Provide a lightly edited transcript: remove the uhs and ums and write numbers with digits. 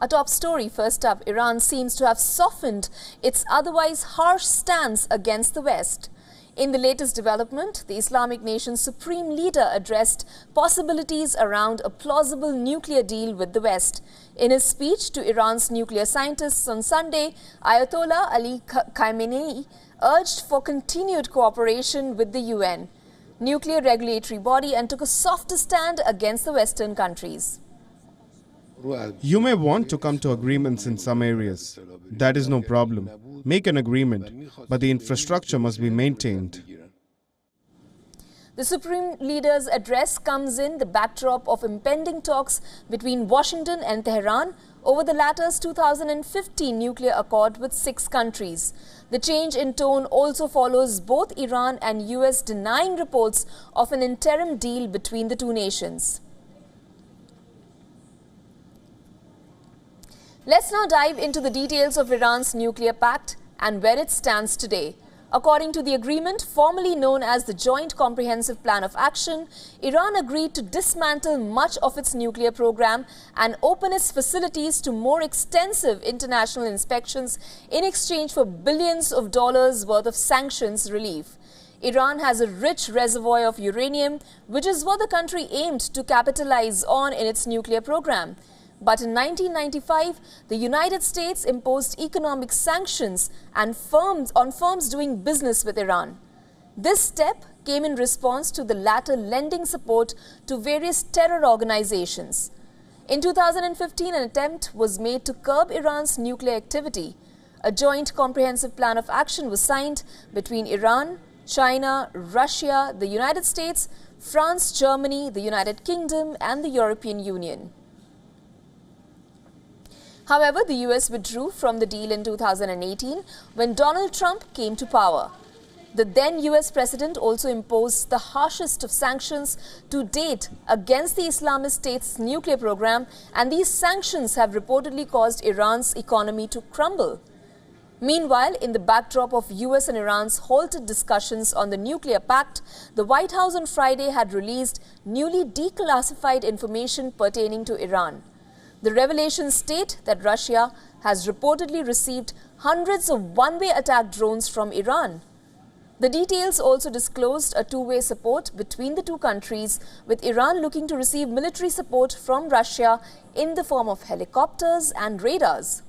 A top story first up, Iran seems to have softened its otherwise harsh stance against the West. In the latest development, the Islamic nation's supreme leader addressed possibilities around a plausible nuclear deal with the West. In his speech to Iran's nuclear scientists on Sunday, Ayatollah Ali Khamenei urged for continued cooperation with the UN, nuclear regulatory body, and took a softer stand against the Western countries. You may want to come to agreements in some areas. That is no problem. Make an agreement, but the infrastructure must be maintained. The Supreme Leader's address comes in the backdrop of impending talks between Washington and Tehran over the latter's 2015 nuclear accord with 6 countries. The change in tone also follows both Iran and US denying reports of an interim deal between the two nations. Let's now dive into the details of Iran's nuclear pact and where it stands today. According to the agreement, formerly known as the Joint Comprehensive Plan of Action, Iran agreed to dismantle much of its nuclear program and open its facilities to more extensive international inspections in exchange for billions of dollars worth of sanctions relief. Iran has a rich reservoir of uranium, which is what the country aimed to capitalize on in its nuclear program. But in 1995, the United States imposed economic sanctions on firms doing business with Iran. This step came in response to the latter lending support to various terror organizations. In 2015, an attempt was made to curb Iran's nuclear activity. A joint comprehensive plan of action was signed between Iran, China, Russia, the United States, France, Germany, the United Kingdom, and the European Union. However, the US withdrew from the deal in 2018 when Donald Trump came to power. The then US president also imposed the harshest of sanctions to date against the Islamic State's nuclear program, and these sanctions have reportedly caused Iran's economy to crumble. Meanwhile, in the backdrop of US and Iran's halted discussions on the nuclear pact, the White House on Friday had released newly declassified information pertaining to Iran. The revelations state that Russia has reportedly received hundreds of one-way attack drones from Iran. The details also disclosed a two-way support between the two countries, with Iran looking to receive military support from Russia in the form of helicopters and radars.